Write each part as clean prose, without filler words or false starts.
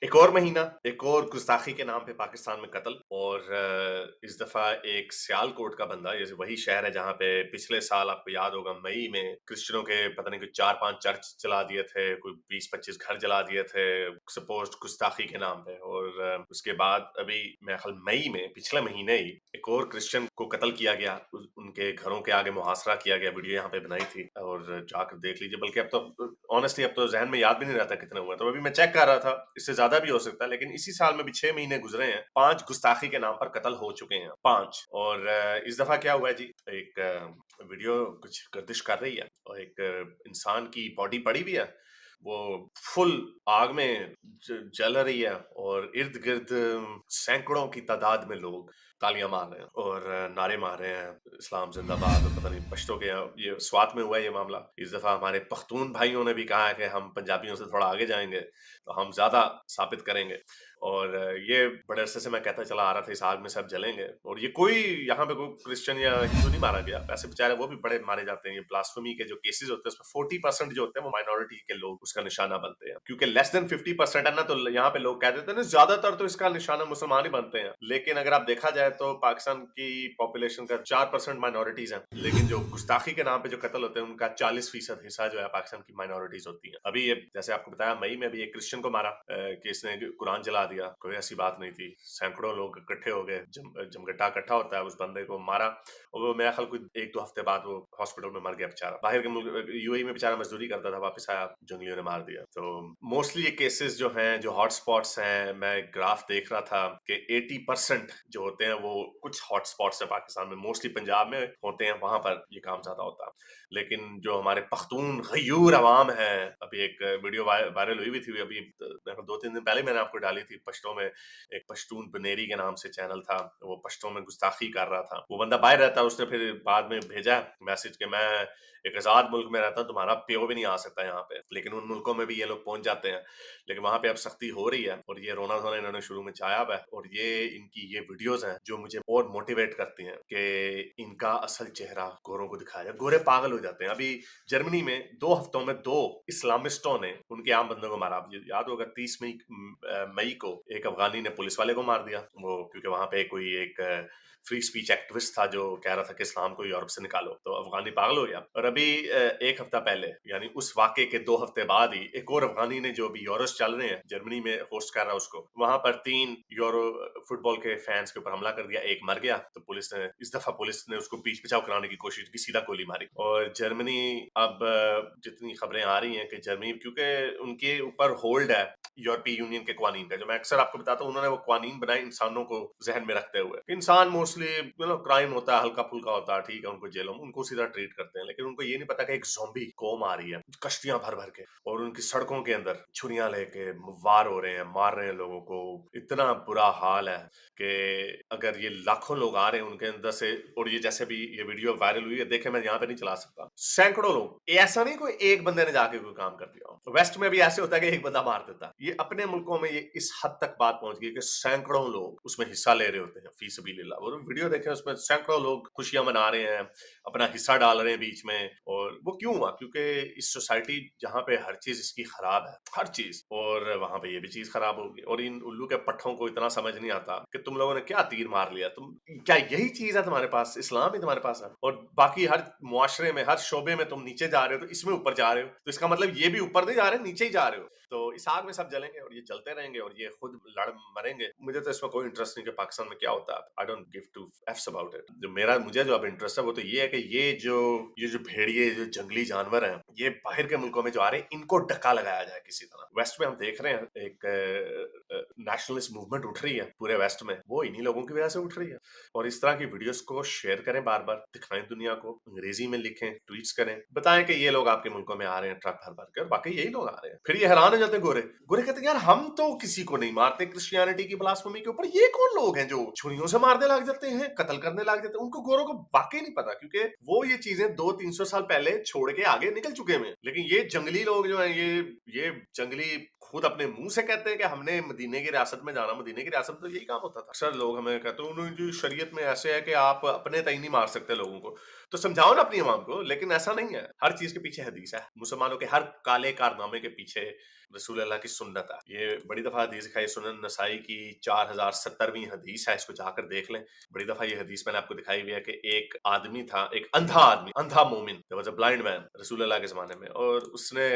एक और महीना, एक और गुस्ताखी के नाम पे पाकिस्तान में कत्ल और इस दफ़ा एक सियालकोट का बंदा, ये वही शहर है जहाँ पे पिछले साल आपको याद होगा मई में क्रिश्चियनों के पता नहीं कोई 4-5 चर्च जला दिए थे, कोई 20-25 घर जला दिए थे, सपोज्ड गुस्ताखी के नाम पे। और उसके बाद अभी मेरे ख्याल मई में पिछले महीने ही एक और क्रिश्चियन को कत्ल किया गया, उनके घरों के आगे मुहासरा किया गया। वीडियो यहाँ पे बनाई थी और जाकर देख लीजिए। बल्कि अब तो ऑनेस्टली अब तो जहन में याद भी नहीं रहता कितने हुए। तो अभी मैं चेक कर रहा था, इससे ज्यादा भी हो सकता है, लेकिन इसी साल में भी 6 महीने गुजरे हैं, 5 गुस्ताखी के नाम पर कत्ल हो चुके हैं, 5। और इस दफा क्या हुआ है जी, एक वीडियो कुछ गर्दिश कर रही है और एक इंसान की बॉडी पड़ी हुई है, वो फुल आग में जल रही है और इर्द गिर्द सैकड़ों की तादाद में लोग तालियां मार रहे हैं और नारे मार रहे हैं, इस्लाम जिंदाबाद। और पता नहीं पश्तो के ये स्वात में हुआ है ये मामला। इस दफा हमारे पख्तून भाइयों ने भी कहा है कि हम पंजाबियों से थोड़ा आगे जाएंगे तो हम ज्यादा साबित करेंगे। और ये बड़े अरसे से मैं कहता चला आ रहा था इस आग में सब जलेंगे। और ये कोई यहाँ पे कोई क्रिश्चियन या हिंदू नहीं मारा गया, ऐसे बेचारे वो भी बड़े मारे जाते हैं। ये ब्लास्फेमी के जो केसेस होते हैं उसमें 40% जो होते हैं वो माइनॉरिटी के लोग उसका निशाना बनते हैं, क्योंकि लेस देन 50% है ना, तो यहाँ पे लोग कह देते हैं ना ज्यादातर तो इसका निशाना मुसलमान ही बनते हैं। लेकिन अगर आप देखा जाए तो पाकिस्तान की पॉपुलेशन का 4% माइनॉरिटीज है, लेकिन जो गुस्ताखी के नाम पे जो कत्ल होते हैं उनका 40% हिस्सा जो है पाकिस्तान की माइनॉरिटीज होती है। अभी ये जैसे आपको बताया मई में भी एक क्रिश्चियन को मारा कि इसने कुरान जला दिया, कोई ऐसी बात नहीं थी। सैकड़ों लोग इकट्ठे हो गए, जमघटा इकट्ठा होता है, उस बंदे को मारा और वो मेरा ख्याल कोई 1-2 हफ्ते बाद वो हॉस्पिटल में मर गया बेचारा। बाहर के मुल्क यूएई में बेचारा मजदूरी करता था, वापस आया, जंगलियों ने मार दिया। तो मोस्टली ये केसेस जो हैं, जो हॉटस्पॉट्स हैं, मैं ग्राफ देख रहा था कि 80% जो होते हैं वो कुछ हॉटस्पॉट्स है पाकिस्तान में, मोस्टली पंजाब में होते हैं, वहां पर ये काम ज्यादा होता है। लेकिन जो हमारे पख्तून गयूर अवाम है, अभी एक वीडियो वायरल हुई भी थी, अभी 2-3 दिन पहले मैंने आपको डाली थी, पश्तो में एक पश्तून बनेरी के नाम से चैनल था, वो पश्तो में गुस्ताखी कर रहा था। वो बंदा बाहर रहता है, उसने फिर बाद में भेजा मैसेज के मैं एक आजाद मुल्क में रहता हूँ, तुम्हारा प्यो भी नहीं आ सकता यहाँ पे। लेकिन उन मुल्कों में भी ये लोग पहुंच जाते हैं, लेकिन वहां पे अब सख्ती हो रही है और ये रोना धोना इन्होंने शुरू में चाया है। और ये इनकी ये वीडियोस हैं जो मुझे और मोटिवेट करती हैं कि इनका असल चेहरा गोरों को दिखाया जाए। गोरे पागल हो जाते हैं। अभी जर्मनी में 2 हफ्तों में 2 इस्लामिस्टों ने उनके आम बंदों को मारा। याद होगा 30 मई को एक अफगानी ने पुलिस वाले को मार दिया, वो क्योंकि वहां पे कोई एक फ्री स्पीच एक्टिविस्ट था जो कह रहा था कि इस्लाम को यूरोप से निकालो, तो अफगानी पागल हो गया। और अभी एक हफ्ता पहले, यानी उस वाक़े के 2 हफ्ते बाद ही, एक और अफगानी ने, जो भी यूरोस चल रहे हैं, जर्मनी में होस्ट कर रहा है उसको, वहां पर 3 यूरो फुटबॉल के फैंस के ऊपर हमला कर दिया, एक मर गया। तो पुलिस ने इस दफा उसको बीच बचाव कराने की कोशिश की, सीधा गोली मारी। और जर्मनी, अब जितनी खबरें आ रही हैं कि जर्मनी, क्योंकि उनके ऊपर होल्ड है यूरोपीय यूनियन के कानून का, जो मैं अक्सर आपको बताता हूँ, उन्होंने वो कानून बनाए इंसानों को जहन में रखते हुए। इंसान मोस्टली क्राइम होता है, हल्का फुल्का होता है, ठीक है, उनको जेलों में उनको सीधा ट्रीट करते हैं, लेकिन उनको ये नहीं पता कि एक ज़ॉम्बी कौम आ रही है कश्तियां भर भर के, और उनकी सड़कों के अंदर छुरियां लेके वार हो रहे हैं, मार रहे हैं लोगों को। इतना बुरा हाल है कि अगर ये लाखों लोग आ रहे हैं उनके अंदर से, और ये जैसे भी ये वीडियो वायरल हुई है, देखे, मैं यहाँ पे नहीं चला सकता, सैकड़ों लोग, ऐसा नहीं कोई एक बंदे ने जाके कोई काम कर दिया हो। वेस्ट में भी ऐसे होता है कि एक बंदा मार देता। ये अपने मुल्कों में ये इस हद तक बात पहुंच गई कि सैकड़ों लोग उसमें हिस्सा ले रहे होते हैं फी सबीलिल्लाह। और वीडियो देखे, उसमें सैकड़ों लोग खुशियां मना रहे हैं, अपना हिस्सा डाल रहे हैं बीच में। और वो क्यों हुआ? क्योंकि इस सोसाइटी जहां पे हर चीज इसकी खराब है, हर चीज, और वहां पे ये भी चीज खराब होगी। और इन उल्लू के पट्टों को इतना समझ नहीं आता कि तुम लोगों ने क्या तीर मार लिया, तुम क्या यही चीज है तुम्हारे पास, इस्लाम ही तुम्हारे पास है, और बाकी हर मुआशरे में, हर शोबे में तुम नीचे जा रहे हो, तो इसमें ऊपर जा रहे हो, तो इसका मतलब ये भी ऊपर नहीं जा रहे, नीचे ही जा रहे हो। तो इस आग में सब जलेंगे और ये जलते रहेंगे और ये खुद लड़ मरेंगे। मुझे तो इसमें कोई इंटरेस्ट नहीं कि पाकिस्तान में क्या होता है। I don't give two f's about it. मुझे जो अब इंटरेस्ट है वो तो ये है कि ये जो भेड़िए, जो जंगली जानवर हैं, ये बाहर के मुल्कों में जो आ रहे हैं, इनको डका लगाया जाए किसी तरह। वेस्ट में हम देख रहे हैं एक नेशनलिस्ट मूवमेंट उठ रही है पूरे वेस्ट में, वो इन्हीं लोगों की वजह से उठ रही है। और इस तरह की वीडियोस को शेयर करें, बार बार दिखाएं दुनिया को, अंग्रेजी में लिखें, ट्वीट्स करें, बताएं कि ये लोग आपके मुल्कों में आ रहे हैं ट्रक भर भर कर, बाकी यही लोग आ रहे हैं। फिर ये हैरान हो जाते हैं, गोरे गोरे कहते हैं यार हम तो किसी को नहीं मारते क्रिश्चियनिटी की ब्लास्फेमी के ऊपर, ये कौन लोग हैं जो छुरियों से मारने लग जाते हैं, कत्ल करने लग जाते हैं। उनको गोरों को वाकई नहीं पता, क्योंकि वो ये चीजें 200-300 साल पहले छोड़ के आगे निकल चुके हैं। लेकिन ये जंगली लोग जो है, ये जंगली खुद अपने मुंह से कहते हैं कि हमने मदीने की रियासत में जाना, मदीने की रियासत में तो यही काम होता था। अक्सर लोग हमें कहते हैं उन्होंने शरीयत में ऐसे है कि आप अपने तय नहीं मार सकते लोगों को, तो समझाओ ना अपनी अवाम को, लेकिन ऐसा नहीं है। हर चीज के पीछे हदीस है, मुसलमानों के हर काले कारनामे के पीछे रसूल अल्लाह की सुन्नत है। ये बड़ी दफा हदीस दिखाई, सुनन नसाई की 4070वीं हदीस है, इसको जाकर देख लें। बड़ी दफा ये हदीस मैंने आपको दिखाई हुई है कि एक आदमी था, एक अंधा आदमी, अंधा मोमिन, वाज अ ब्लाइंड मैन रसूल अल्लाह के जमाने में, और उसने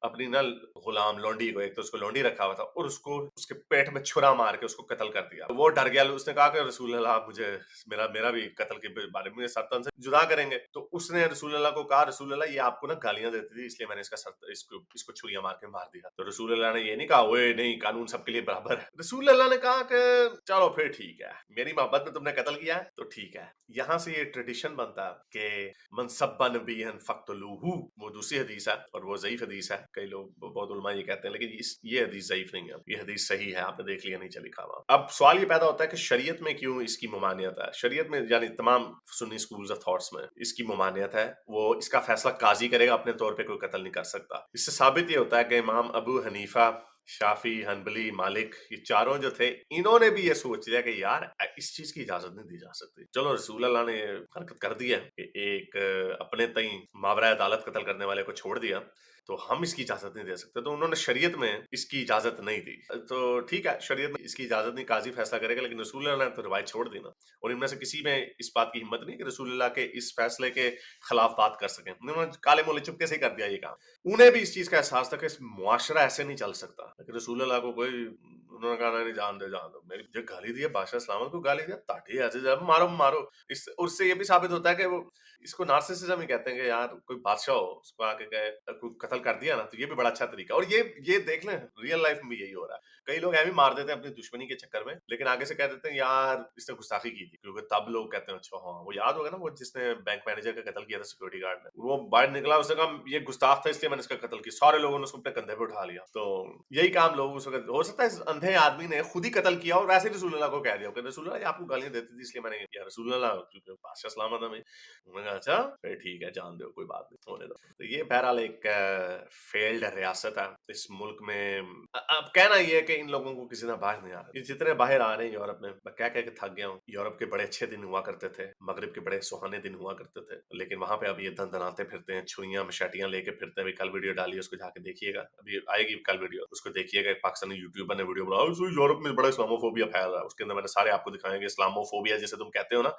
अपनी ना गुलाम लौंडी को, एक तो उसको लौंडी रखा हुआ था, और उसको उसके पेट में छुरा मार के उसको कत्ल कर दिया। वो डर गया, उसने कहा कि रसूल अल्लाह आप मुझे मेरा मेरा भी कत्ल के बारे में सर से जुदा करेंगे। तो उसने रसूल अल्लाह को कहा, रसूल अल्लाह ये आपको ना गालियां देती थी, इसलिए मैंने इसका सर इसको छुरियां मार के मार दिया। तो रसूल अल्लाह ने ये नहीं कहा ओए नहीं, कानून सबके लिए बराबर है। रसूल अल्लाह ने कहा कि चलो फिर ठीक है, मेरी मोहब्बत में तुमने कत्ल किया है तो ठीक है। यहाँ से ये ट्रेडिशन बनता है कि मनसब्बा नबियन फक्तलूहू, वो दूसरी हदीस है और वो ज़ईफ हदीस है। कई लोग बहुत उलमा ये कहते हैं, लेकिन ये हदीस ज़ईफ नहीं है, ये हदीस सही है, आपने देख लिया नीचे लिखा हुआ। अब सवाल ये पैदा होता है कि शरीयत में क्यों इसकी ममानियत है? शरीयत में यानी तमाम सुन्नी स्कूल्स ऑफ थॉट्स में इसकी ममानियत है। वो इसका फैसला काजी करेगा, अपने तौर पे कोई कत्ल नहीं कर सकता। इससे साबित ये होता है कि इमाम अबू हनीफा, शाफी, हनबली, मालिक, ये चारों जो थे, इन्होंने भी ये सोच लिया कि यार इस चीज की इजाजत नहीं दी जा सकती। चलो रसूल अल्लाह ने हरकत कर दी है कि एक अपने तई मावरा अदालत कत्ल करने वाले को छोड़ दिया, तो हम इसकी इजाजत नहीं दे सकते। तो उन्होंने शरीयत में इसकी इजाजत नहीं दी। तो ठीक है, शरीयत में इसकी इजाजत नहीं, काजी फैसला करेगा, लेकिन रसूल अल्लाह ने तो रिवायत छोड़ दी ना। और इनमें से किसी में इस बात की हिम्मत नहीं कि रसूल अल्लाह के इस फैसले के खिलाफ बात कर सकें। उन्होंने काले मोले चुपके से ही कर दिया ये काम। उन्हें भी इस चीज का एहसास था कि इस मुआशरा ऐसे नहीं चल सकता। लेकिन रसूल अल्लाह को कोई, उन्होंने कहा नहीं, जान दे जान दो, मेरी जो गाली दी है बादशाह सलामत को, गाली दिया ताटी ऐसे जब मारो मारो। इस उससे ये भी साबित होता है कि वो, इसको नार्सिसिज्म ही कहते हैं कि यार कोई बादशाह हो, उसको आके कहे कोई कत्ल कर दिया ना, तो ये भी बड़ा अच्छा तरीका। और ये देख लें, रियल लाइफ में भी यही हो रहा है। कई लोग ऐਵੇਂ मार देते हैं अपनी दुश्मनी के चक्कर में, लेकिन आगे से कह देते हैं यार इसने गुस्ताखी की थी, क्योंकि तब लोग कहते हैं अच्छा हाँ, वो याद होगा ना वो जिसने बैंक मैनेजर का कत्ल किया था सिक्योरिटी गार्ड ने, वो बाहर निकला, उसने कहा ये गुस्ताख था इसलिए मैंने इसका कत्ल किया। सारे लोगों ने उसको अपने कंधे पे उठा लिया। तो यही काम लोग उस वक्त, हो सकता है इस अंधे आदमी ने खुद ही कत्ल किया और वैसे रसूल अल्लाह को कह दिया कि रसूल अल्लाह ये आपको गालियां देती थी इसलिए मैंने ये किया। रसूल अल्लाह क्योंकि बादशाह सलामत है, उन्होंने कहा अच्छा फिर ठीक है, जान दो, कोई बात नहीं, होने दो। तो ये बहरहाल एक फेल्ड रियासत है इस मुल्क में। अब कहना ये है कि इन लोगों को किसी ने बाहर नहीं आ रहा। ये जितने बाहर आ रहे हैं यूरोप में, मैं कह के थक गया हूँ। यूरोप के बड़े अच्छे दिन हुआ करते थे, मगरिब के बड़े सुहाने दिन हुआ करते थे, लेकिन वहां पे अब ये दंदनाते फिरते हैं, छुरियां मशाटियां लेके फिरते हैं। अभी कल वीडियो डाली, उसको जाके देखिएगा, अभी आएगी कल वीडियो, उसको देखिएगा। एक पाकिस्तानी यूट्यूबर ने वीडियो बनाया, यूरोप में बड़ा इस्लामोफोबिया फैल रहा है, उसके अंदर मैंने सारे आपको दिखाएंगे। इस्लामोफोबिया जिसे तुम कहते हो ना,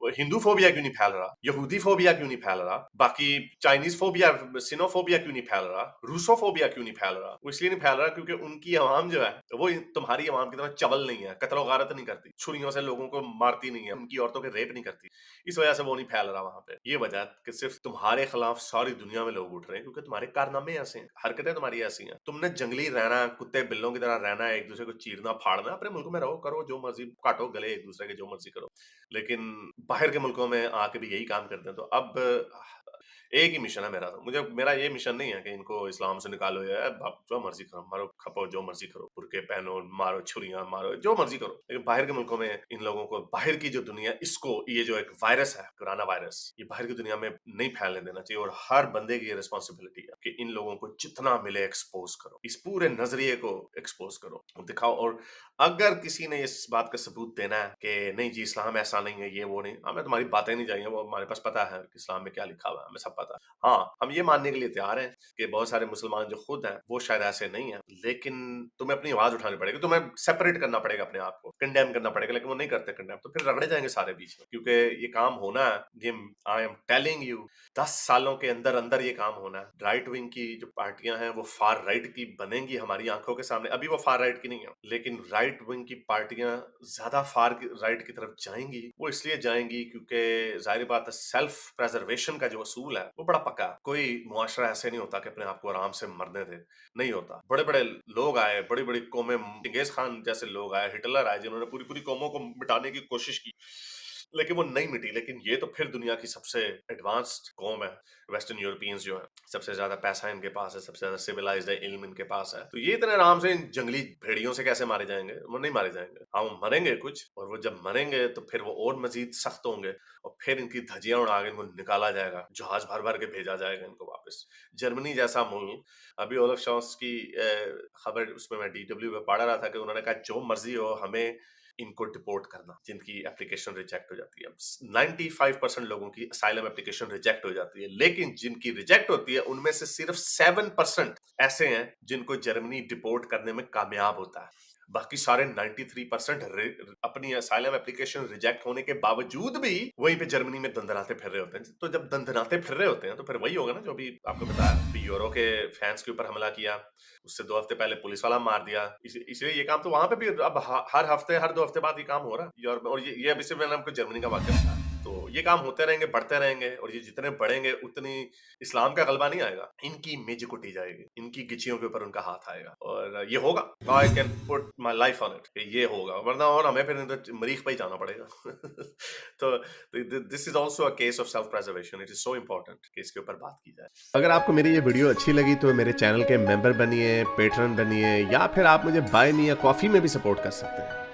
वो हिंदू फोबिया क्यों नहीं फैल रहा, यहूदी फोबिया क्यों नहीं फैल रहा, बाकी चाइनीज फोबिया, सिनोफोबिया क्यों नहीं फैल रहा, रूसोफोबिया क्यों नहीं फैल रहा? वो इसलिए नहीं फैल रहा क्योंकि उनकी आवाम जो है वो तुम्हारी आवाम की तरह चवल नहीं है, कत्ल गारत नहीं करती, छुरियों से लोगों को मारती नहीं है, उनकी औरतों के रेप नहीं करती। इस वजह से वो नहीं फैल रहा वहां पे। ये वजह है कि सिर्फ तुम्हारे खिलाफ सारी दुनिया में लोग उठ रहे हैं क्योंकि तुम्हारे कारनामे ऐसे हैं, हरकतें तुम्हारी ऐसी हैं। तुमने जंगली रहना, कुत्ते बिल्लों की तरह रहना है, एक दूसरे को चीरना फाड़ना, अपने मुल्क में रहो, करो जो मर्जी, काटो गले एक दूसरे के, जो मर्जी करो। लेकिन बाहर के मुल्कों में आके भी यही काम करते हैं। तो अब एक ही मिशन है मेरा, तो मुझे, मेरा ये मिशन नहीं है कि इनको इस्लाम से निकालो, या आप जो मर्जी करो, मारो खपो, जो मर्जी करो, बुरके पहनो, मारो छुरियां मारो, जो मर्जी करो। लेकिन बाहर के मुल्कों में इन लोगों को, बाहर की जो दुनिया, इसको, ये जो एक वायरस है कोरोना वायरस, ये बाहर की दुनिया में नहीं फैलने देना चाहिए। और हर बंदे की ये रिस्पॉन्सिबिलिटी है कि इन लोगों को जितना मिले एक्सपोज करो, इस पूरे नजरिए को एक्सपोज करो, दिखाओ। और अगर किसी ने इस बात का सबूत देना है कि नहीं जी इस्लाम ऐसा नहीं है, ये वो नहीं, हमें तुम्हारी बातें नहीं चाहिए, वो हमारे पास पता है कि इस्लाम में क्या लिखा हुआ है, हमें सब पता है। हाँ, हम ये मानने के लिए तैयार हैं कि बहुत सारे मुसलमान जो खुद हैं वो शायद ऐसे नहीं है, लेकिन तुम्हें अपनी आवाज उठानी पड़ेगी, तुम्हें सेपरेट करना पड़ेगा अपने आप को, कंडेम करना पड़ेगा। लेकिन वो नहीं करते कंडेम, तो फिर रगड़े जाएंगे सारे बीच में, क्योंकि ये काम होना है। ये आई एम टेलिंग यू, 10 सालों के अंदर अंदर ये काम होना है। राइट विंग की जो पार्टियां हैं वो फार राइट की बनेंगी हमारी आंखों के सामने। अभी वो फार राइट की नहीं है, लेकिन राइट विंग की पार्टियां ज्यादा फार राइट की तरफ जाएंगी। वो इसलिए जाएंगी क्योंकि जाहिर बात है सेल्फ प्रेजर्वेशन का जो असूल है वो बड़ा पक्का है। कोई मुआशरा ऐसे नहीं होता कि अपने आप को आराम से मरने दे, नहीं होता। बड़े बड़े लोग आए, बड़ी बड़ी कौमें, चंगेज खान जैसे लोग आए, हिटलर आए, जिन्होंने पूरी पूरी कौमों को मिटाने की कोशिश की, लेकिन वो नहीं मिटी। लेकिन ये तो फिर दुनिया की सबसे एडवांस्ड कौम है, वेस्टर्न यूरोपियंस जो है, सबसे ज्यादा पैसा इनके पास है, सबसे ज्यादा सिविलाइज्ड है, इल्म इनके पास है, तो ये इतने आराम से इन जंगली भेड़ियों से कैसे मारे जाएंगे? वो नहीं मारे जाएंगे। हम मरेंगे कुछ, और वो जब मरेंगे तो फिर वो और मजीद सख्त होंगे, और फिर इनकी धज्जियां उड़ा के इनको निकाला जाएगा, जहाज भर भर के भेजा जाएगा इनको वापस। जर्मनी जैसा मुल्क, अभी ओलफ शॉल्स की खबर उसमें मैं DW पे पढ़ रहा था कि उन्होंने कहा जो मर्जी हो, हमें इनको डिपोर्ट करना जिनकी एप्लीकेशन रिजेक्ट हो जाती है। 95% लोगों की असाइलम एप्लीकेशन रिजेक्ट हो जाती है, लेकिन जिनकी रिजेक्ट होती है उनमें से सिर्फ 7% ऐसे हैं जिनको जर्मनी डिपोर्ट करने में कामयाब होता है। बाकी सारे 93% अपनी असाइलम एप्लीकेशन रिजेक्ट होने के बावजूद भी वहीं पे जर्मनी में दंदनाते फिर रहे होते हैं। तो जब दंदनाते फिर रहे होते हैं तो फिर वही होगा ना जो अभी आपको बताया, अभी यूरो के फैंस के ऊपर हमला किया, उससे 2 हफ्ते पहले पुलिस वाला मार दिया। इसलिए ये काम तो वहां पे भी अब हर हफ्ते, हर 2 हफ्ते बाद ये काम हो रहा है यूरोप में। और ये अभी से मैंने आपको जर्मनी का वाक्य बताया। तो ये काम होते रहेंगे, बढ़ते रहेंगे, और ये जितने बढ़ेंगे उतनी इस्लाम का गलबा नहीं आएगा, इनकी मेज कुटी जाएगी, इनकी गिचियों के ऊपर उनका हाथ आएगा, और ये होगा। I can put my life on it, ये होगा, वरना और हमें फिर मरीख पे ही जाना पड़ेगा। तो this is also a case of self preservation. It is so important कि इसके ऊपर बात की जाए। अगर आपको मेरी ये वीडियो अच्छी लगी तो मेरे चैनल के मेंबर बनिए, पेट्रन बनिए, या फिर आप मुझे बाय मी या कॉफी में भी सपोर्ट कर सकते हैं।